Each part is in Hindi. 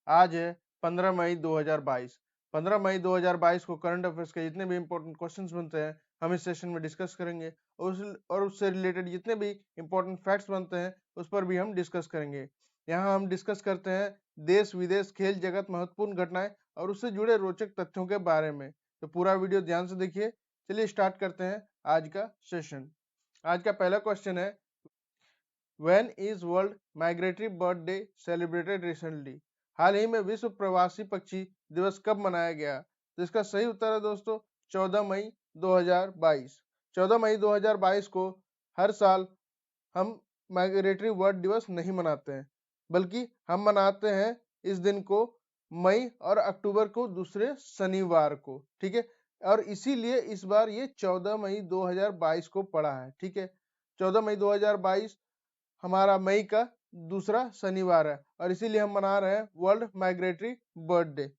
आज है 15 मई 2022। 15 मई 2022 को करंट अफेयर्स के जितने भी इंपॉर्टेंट क्वेश्चंस बनते हैं हम इस सेशन में डिस्कस करेंगे, और उससे रिलेटेड जितने भी इंपॉर्टेंट फैक्ट्स बनते हैं उस पर भी हम डिस्कस करेंगे। यहाँ हम डिस्कस करते हैं देश विदेश खेल जगत महत्वपूर्ण घटनाएं और उससे जुड़े रोचक तथ्यों के बारे में। तो पूरा वीडियो ध्यान से देखिए। चलिए स्टार्ट करते हैं आज का सेशन। आज का पहला क्वेश्चन है, when is world migratory bird day celebrated recently? हाल ही में विश्व प्रवासी पक्षी दिवस कब मनाया गया? तो इसका सही उत्तर है दोस्तों 14 मई 2022। 14 मई 2022 को हर साल हम माइग्रेटरी बर्ड दिवस नहीं मनाते हैं, बल्कि हम मनाते हैं इस दिन को मई और अक्टूबर को दूसरे शनिवार को। ठीक है, और इसीलिए इस बार ये 14 मई 2022 को पड़ा है। ठीक है, 14 मई 2022 हमारा मई का दूसरा शनिवार है और इसीलिए हम मना रहे हैं वर्ल्ड माइग्रेटरी बर्ड डे।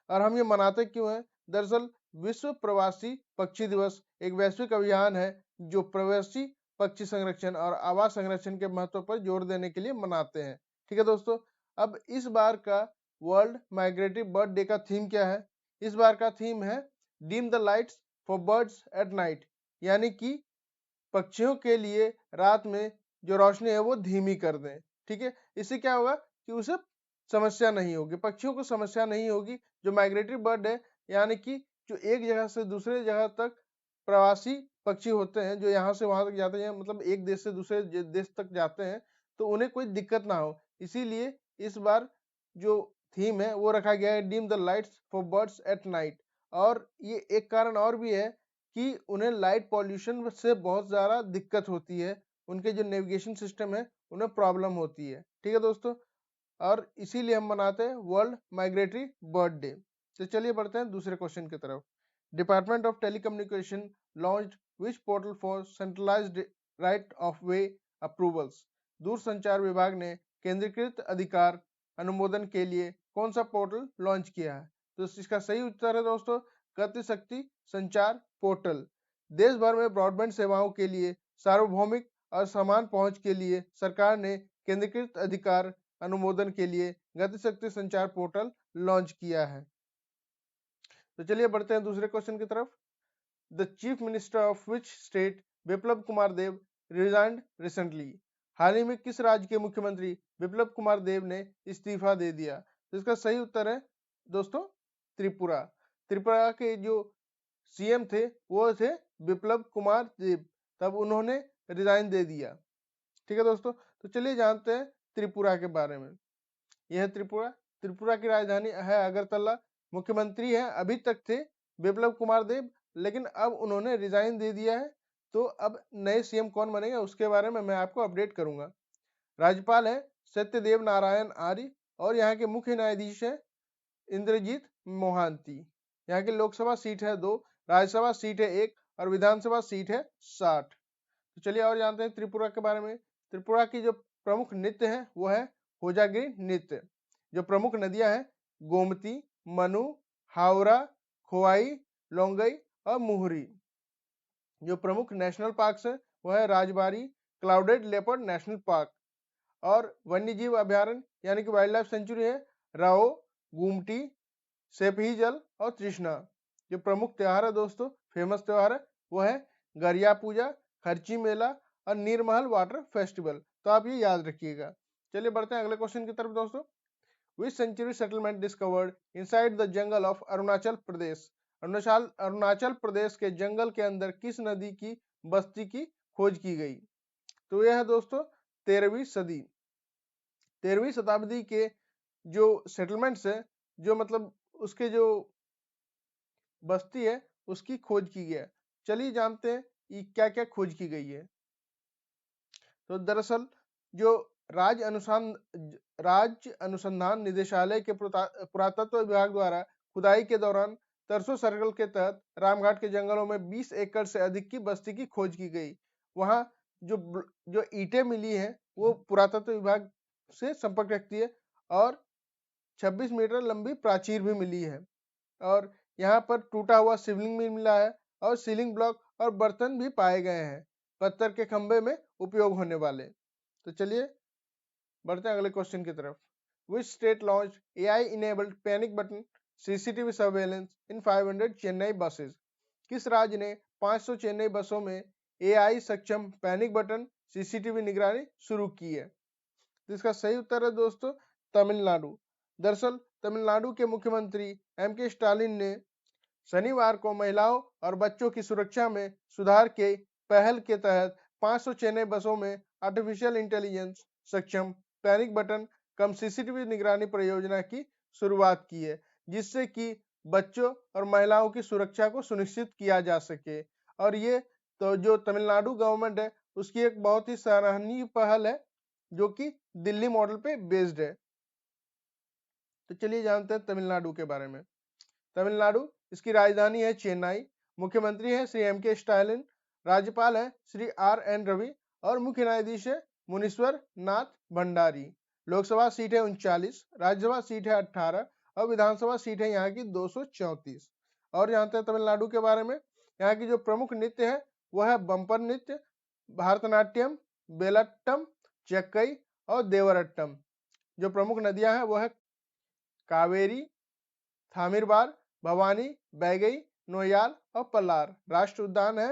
और हम ये मनाते क्यों हैं? दरअसल विश्व प्रवासी पक्षी दिवस एक वैश्विक अभियान है जो प्रवासी पक्षी संरक्षण और आवास संरक्षण के महत्व पर जोर देने के लिए मनाते हैं। ठीक है दोस्तों, अब इस बार का वर्ल्ड माइग्रेटरी बर्ड डे का थीम क्या है? इस बार का थीम है dim the lights for birds at night, यानी कि पक्षियों के लिए रात में जो रोशनी है वो धीमी कर दें। ठीक है, इससे क्या होगा कि उसे समस्या नहीं होगी, पक्षियों को समस्या नहीं होगी। जो माइग्रेटरी बर्ड है यानी कि जो एक जगह से दूसरे जगह तक प्रवासी पक्षी होते हैं, जो यहाँ से वहां तक जाते हैं, मतलब एक देश से दूसरे देश तक जाते हैं, तो उन्हें कोई दिक्कत ना हो। इसीलिए इस बार जो थीम है वो रखा गया है dim the lights for birds at night. और ये एक कारण और भी है कि उन्हें लाइट पॉल्यूशन से बहुत ज़्यादा दिक्कत होती है, उनके जो नेविगेशन सिस्टम है उन्हें प्रॉब्लम होती है। ठीक है दोस्तों, और इसीलिए हम मनाते हैं वर्ल्ड माइग्रेटरी बर्ड डे। तो चलिए बढ़ते हैं दूसरे क्वेश्चन की तरफ। Department of telecommunication launched which portal for centralised right of way approvals? दूरसंचार विभाग ने केंद्रीकृत अधिकार अनुमोदन के लिए कौन सा पोर्टल लॉन्च किया है? तो इसका सही उत्तर है दोस्तों गति शक्ति संचार पोर्टल। देश भर में ब्रॉडबैंड सेवाओं के लिए सार्वभौमिक और समान पहुंच के लिए सरकार ने केंद्रीकृत अधिकार अनुमोदन के लिए गति शक्ति संचार पोर्टल लॉन्च किया है। तो चलिए बढ़ते हैं दूसरे क्वेश्चन की तरफ। The chief minister of which state Biplab Kumar Deb resigned recently? हाल ही में किस राज्य के मुख्यमंत्री बिप्लब कुमार देव ने इस्तीफा दे दिया? तो इसका सही उत्तर है दोस्तों त्रिपुरा। त्रिपुरा के जो सीएम थे वो थे बिप्लब कुमार देव, तब उन्होंने रिजाइन दे दिया। ठीक है दोस्तों, तो चलिए जानते हैं त्रिपुरा के बारे में। यह है त्रिपुरा। त्रिपुरा की राजधानी है अगरतला। मुख्यमंत्री है अभी तक थे बिप्लब कुमार देव, लेकिन अब उन्होंने रिजाइन दे दिया है। तो अब नए सीएम कौन बनेगा उसके बारे में मैं आपको अपडेट करूंगा। राज्यपाल है सत्यदेव नारायण आर्य और यहाँ के मुख्य न्यायाधीश है इंद्रजीत मोहांती। यहाँ की लोकसभा सीट है 2, राज्यसभा सीट है 1 और विधानसभा सीट है 60। तो चलिए और जानते हैं त्रिपुरा के बारे में। त्रिपुरा की जो प्रमुख नृत्य है वो है होजागिरी नृत्य। जो प्रमुख नदियां हैं गोमती, मनु, हावड़ा, खोवाई, लोंगई और मुहरी। जो प्रमुख नेशनल पार्क्स है वो है Rajbari, clouded leopard national park और वन्यजीव अभ्यारण्य यानी कि वाइल्ड लाइफ सेंचुरी है राओ, गुमटी, सेपहीजल और तृष्णा। जो प्रमुख त्योहार है दोस्तों, फेमस त्योहार है वो है गरिया पूजा, खर्ची मेला और नीरमहल वाटर फेस्टिवल। तो आप ये याद रखिएगा। चलिए बढ़ते हैं अगले क्वेश्चन की तरफ दोस्तों। Which century settlement discovered inside the jungle of Arunachal Pradesh? Arunachal Pradesh के जंगल के अंदर किस नदी की बस्ती की खोज की गई? तो यह है दोस्तों 13वीं सदी। 13वीं शताब्दी के जो सेटलमेंट्स है, जो मतलब उसके जो बस्ती है उसकी खोज की गई है। चलिए जानते हैं कि क्या क्या खोज की गई है। तो दरअसल जो राज्य अनुसंधान निदेशालय के पुरातत्व विभाग द्वारा खुदाई के दौरान तरसो सर्कल के तहत रामघाट के जंगलों में 20 एकड़ से अधिक की बस्ती की खोज की गई। वहां जो जो ईंटें मिली हैं वो पुरातत्व विभाग से संपर्क रखती है और 26 मीटर लंबी प्राचीर भी मिली है। और यहाँ पर टूटा हुआ शिवलिंग भी मिला है और सीलिंग ब्लॉक और बर्तन भी पाए गए हैं पत्थर के खंभे में उपयोग होने वाले। तो चलिए बढ़ते हैं अगले क्वेश्चन की तरफ। which state launched AI-enabled panic button CCTV surveillance in 500 Chennai buses? किस राज्य ने 500 चेन्नई बसों में AI सक्षम पैनिक बटन CCTV निगरानी शुरू की है? इसका सही उत्तर है दोस्तों तमिलनाडु। दरअसल तमिलनाडु के मुख्यमंत्री M.K. स्टालिन ने शनिवार को महिलाओं और बच्चों की सुरक्षा में सुधार के पहल के तहत 500 चेन्नई बसों में आर्टिफिशियल इंटेलिजेंस सक्षम पैनिक बटन कम सीसीटीवी निगरानी परियोजना की शुरुआत की है, जिससे कि बच्चों और महिलाओं की सुरक्षा को सुनिश्चित किया जा सके। और ये तो जो तमिलनाडु गवर्नमेंट है उसकी एक बहुत ही सराहनीय पहल है जो कि दिल्ली मॉडल पे बेस्ड है। तो चलिए जानते हैं तमिलनाडु के बारे में। तमिलनाडु इसकी राजधानी है चेन्नई, मुख्यमंत्री है श्री M.K. स्टालिन, राज्यपाल है श्री R.N. रवि और मुख्य न्यायाधीश है मुनीश्वर नाथ भंडारी। लोकसभा सीट है 39, राज्यसभा सीट है 18 और विधानसभा सीट है यहाँ की 234। और जानते हैं तमिलनाडु के बारे में, यहाँ की जो प्रमुख नृत्य है वह है बम्पर नृत्य, भारतनाट्यम, बेलट्टम, चक्कई और देवरट्टम। जो प्रमुख नदियां हैं वह है कावेरी, थामिरबार, भवानी, बैगई, नोयाल और पल्लार। राष्ट्र उद्यान है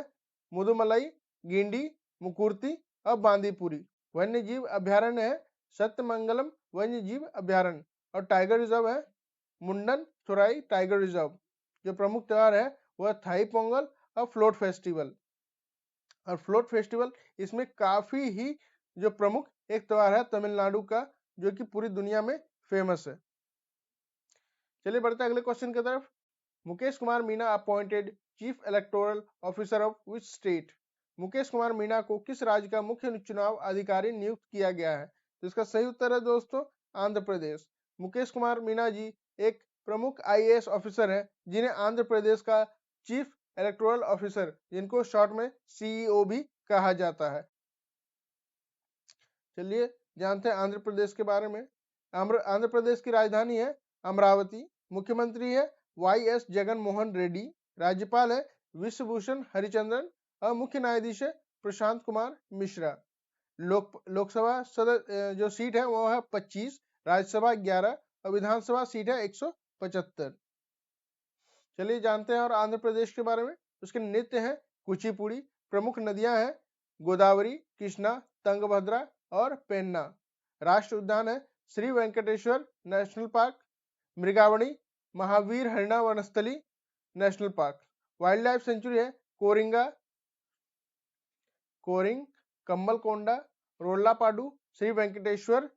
मुदुमलई, गिंडी, मुकुर्ती और बांदीपुरी। वन्य जीव अभ्यारण्य है सत्यमंगलम वन्य जीव अभ्यारण्य और टाइगर रिजर्व है मुंडन थुराई टाइगर रिजर्व। जो प्रमुख त्योहार है वह थाई पोंगल और फ्लोट फेस्टिवल। और फ्लोट फेस्टिवल इसमें काफी ही जो प्रमुख एक त्योहार है तमिलनाडु का, जो कि पूरी दुनिया में फेमस है। चलिए बढ़ते हैं अगले क्वेश्चन की तरफ। Mukesh Kumar Meena appointed chief electoral officer of which state? Mukesh Kumar Meena को किस राज्य का मुख्य चुनाव अधिकारी नियुक्त किया गया है? तो इसका सही उत्तर है दोस्तों आंध्र प्रदेश। मुकेश कुमार मीना जी एक प्रमुख IAS ऑफिसर हैं जिन्हें आंध्र प्रदेश का चीफ इलेक्टोरल ऑफिसर, जिनको शॉर्ट में CEO भी कहा जाता है। चलिए जानते हैं आंध्र प्रदेश के बारे में। आंध्र प्रदेश की राजधानी है अमरावती, मुख्यमंत्री है YS जगन मोहन रेड्डी, राज्यपाल है विश्वभूषण हरिचंद्रन और मुख्य न्यायाधीश है प्रशांत कुमार मिश्रा। लोकसभा जो सीट है वो है 25, राज्यसभा 11 और विधानसभा सीट है 175। चलिए जानते हैं और आंध्र प्रदेश के बारे में। उसके नृत्य है कुचिपुड़ी, प्रमुख नदियां हैं गोदावरी, कृष्णा, तंगभद्रा और पेन्ना। राष्ट्र उद्यान है Shri Venkateswara national park, Mrugavani, Mahavir Harina Vanasthali national park. Wild life century है Coringa, Kambalakonda, Rollapadu, Shri Venkateswara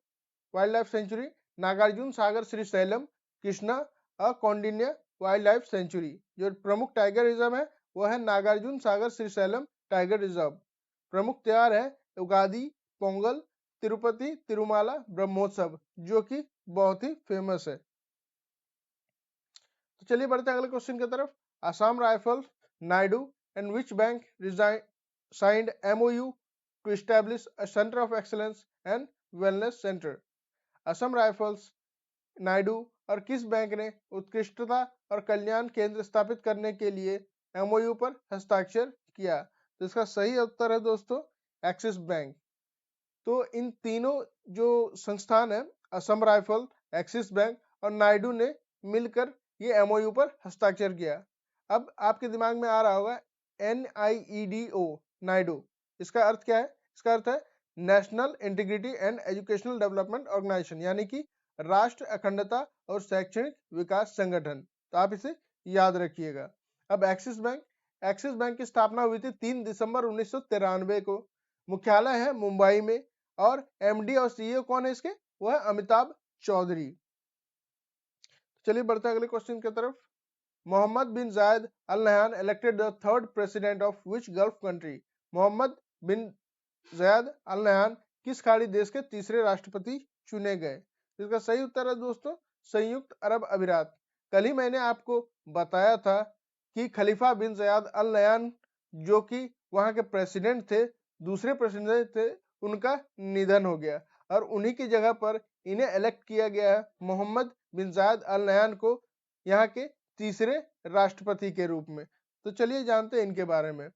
wild life century, Nagarjuna Sagar Srisailam, Krishna और कौंडिन्य वाइल्ड लाइफ सेंचुरी। जो प्रमुख टाइगर रिजर्व है वह है नागार्जुन सागर श्रीशैलम टाइगर रिजर्व। प्रमुख त्योहार है उगादी, पोंगल, तिरुपति तिरुमाला ब्रह्मोत्सव, जो कि बहुत ही फेमस है। तो चलिए बढ़ते हैं अगले क्वेश्चन की तरफ। Assam rifles, Naidu and which bank signed MOU to establish a center of excellence and wellness center? Assam rifles, Naidu और किस बैंक ने उत्कृष्टता और कल्याण केंद्र स्थापित करने के लिए MOU पर हस्ताक्षर किया? तो इसका सही उत्तर है दोस्तों एक्सिस बैंक। तो इन तीनों जो संस्थान है असम राइफल, एक्सिस बैंक और नायडू ने मिलकर ये MOU पर हस्ताक्षर किया। अब आपके दिमाग में आ रहा होगा NIEDO, नायडू, इसका अर्थ क्या है? इसका अर्थ है national integrity and educational development organisation, यानी कि राष्ट्र अखंडता और शैक्षणिक विकास संगठन। तो आप इसे याद रखिएगा। अब एक्सिस बैंक की स्थापना हुई थी 3 दिसंबर 1993 को। मुख्यालय है मुंबई में और MD और CEO कौन है इसके? वो है अमिताभ चौधरी। चलिए बढ़ते हैं अगले क्वेश्चन की तरफ। Mohammed bin Zayed Al Nahyan elected the third president of which Gulf country? Mohammed bin Zayed Al Nahyan किस खाड़ी देश के तीसरे राष्ट्रपति चुने गए? इसका सही उत्तर है दोस्तों संयुक्त अरब अमीरात। कल ही मैंने आपको बताया था कि खलीफा बिन जायद अल नहयान जो कि वहां के प्रेसिडेंट थे, दूसरे प्रेसिडेंट थे, उनका निधन हो गया और उन्हीं की जगह पर इन्हें इलेक्ट किया गया है Mohammad bin Zayed Al Nahyan को यहाँ के तीसरे राष्ट्रपति के रूप में। तो चलिए जानते हैं इनके बारे में।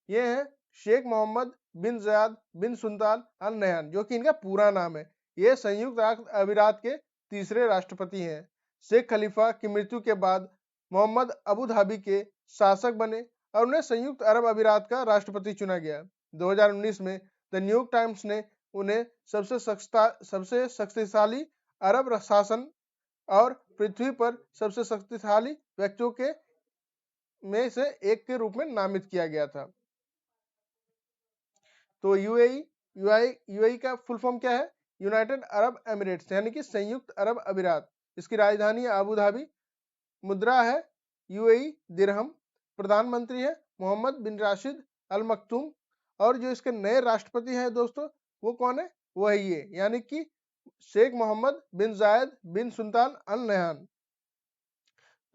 ये है शेख मोहम्मद बिन जायद बिन सुल्तान अल नहयान, जो कि इनका पूरा नाम है। ये संयुक्त अरब अमीरात के तीसरे राष्ट्रपति हैं। शेख खलीफा की मृत्यु के बाद मोहम्मद अबू धाबी के शासक बने और उन्हें संयुक्त अरब अमीरात का राष्ट्रपति चुना गया। 2019 में द न्यूयॉर्क टाइम्स ने उन्हें सबसे शक्तिशाली अरब शासन और पृथ्वी पर सबसे शक्तिशाली व्यक्तियों के में से एक के रूप में नामित किया गया था। तो यूएई का फुल फॉर्म क्या है? यूनाइटेड अरब एमिरेट्स, यानी कि संयुक्त अरब अमीरात। इसकी राजधानी है अबू धाबी। मुद्रा है यूएई दिरहम। प्रधानमंत्री है मोहम्मद बिन राशिद अल मखतूम। और जो इसके नए राष्ट्रपति हैं दोस्तों, वो कौन है? वो है ये, यानी कि शेख मोहम्मद बिन जायद बिन सुल्तान अल नहयान।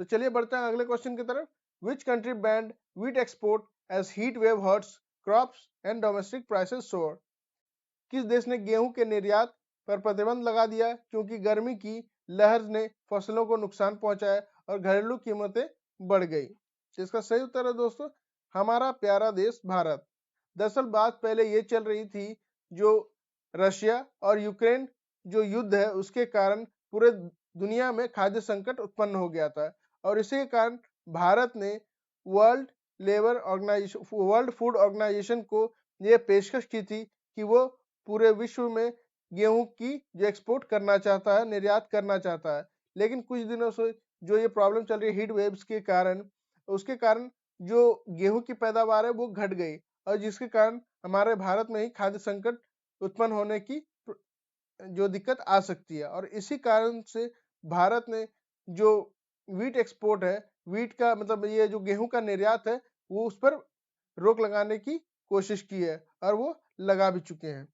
तो चलिए बढ़ते हैं अगले क्वेश्चन की तरफ। Which country banned wheat export as heat wave hurts crops and domestic prices soar? किस देश ने गेहूं के निर्यात पर प्रतिबंध लगा दिया क्योंकि गर्मी की लहर ने फसलों को नुकसान पहुंचाया और घरेलू कीमतें बढ़ गई? इसका सही उत्तर है दोस्तों हमारा प्यारा देश भारत। दरअसल बात पहले ये चल रही थी, जो रशिया और यूक्रेन जो युद्ध है उसके कारण पूरे दुनिया में खाद्य संकट उत्पन्न हो गया था और इसी के कारण भारत ने वर्ल्ड फूड ऑर्गेनाइजेशन को ये पेशकश की थी कि वो पूरे विश्व में गेहूं की जो एक्सपोर्ट करना चाहता है, निर्यात करना चाहता है। लेकिन कुछ दिनों से जो ये प्रॉब्लम चल रही है हीट वेव्स के कारण, उसके कारण जो गेहूं की पैदावार है वो घट गई और जिसके कारण हमारे भारत में ही खाद्य संकट उत्पन्न होने की जो दिक्कत आ सकती है। और इसी कारण से भारत ने जो व्हीट एक्सपोर्ट है, व्हीट का मतलब ये जो गेहूं का निर्यात है, वो उस पर रोक लगाने की कोशिश की है और वो लगा भी चुके हैं।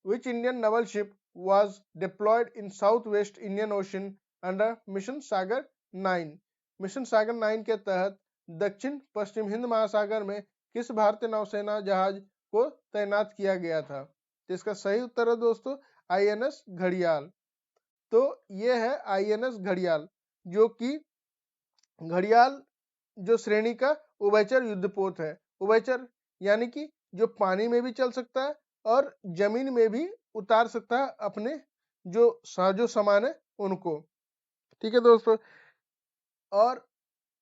Which Indian naval ship was deployed in Southwest Indian Ocean under Mission Sagar 9? Mission सागर 9 के तहत दक्षिण पश्चिम हिंद महासागर में किस भारतीय नौसेना जहाज को तैनात किया गया था? तो इसका सही उत्तर है दोस्तों आईएनएस घड़ियाल। तो ये है आईएनएस घड़ियाल, जो कि घड़ियाल जो श्रेणी का उभयचर युद्धपोत है। उभयचर यानी कि जो पानी में भी चल सकता है और जमीन में भी उतार सकता है अपने जो साजो सामान है उनको। ठीक है दोस्तों, और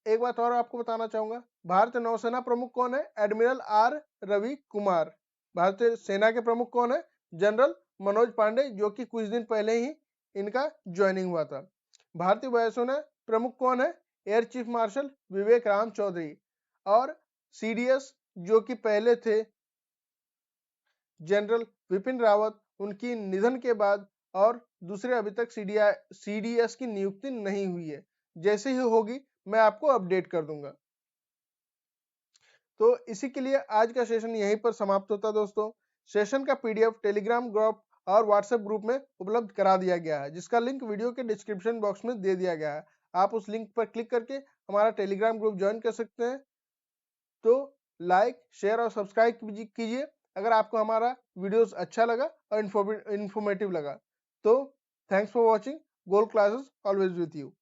एक बात और आपको बताना चाहूंगा, भारतीय नौसेना प्रमुख कौन है? Admiral R Ravi Kumar. भारतीय सेना के प्रमुख कौन है? जनरल मनोज पांडे, जो कि कुछ दिन पहले ही इनका ज्वाइनिंग हुआ था। भारतीय वायुसेना प्रमुख कौन है? एयर चीफ मार्शल विवेक राम चौधरी। और सीडीएस जो कि पहले थे जनरल विपिन रावत, उनकी निधन के बाद और दूसरे अभी तक सीडीएस की नियुक्ति नहीं हुई है। जैसे ही होगी मैं आपको अपडेट कर दूंगा। तो इसी के लिए आज का सेशन यहीं पर समाप्त होता दोस्तों। सेशन का पीडीएफ टेलीग्राम ग्रुप और व्हाट्सएप ग्रुप में उपलब्ध करा दिया गया है, जिसका लिंक वीडियो के डिस्क्रिप्शन बॉक्स में दे दिया गया है। आप उस लिंक पर क्लिक करके हमारा टेलीग्राम ग्रुप ज्वाइन कर सकते हैं। तो लाइक, शेयर और सब्सक्राइब कीजिए अगर आपको हमारा वीडियोस अच्छा लगा और इन्फॉर्मेटिव लगा। तो thanks for watching. Gold classes always with you.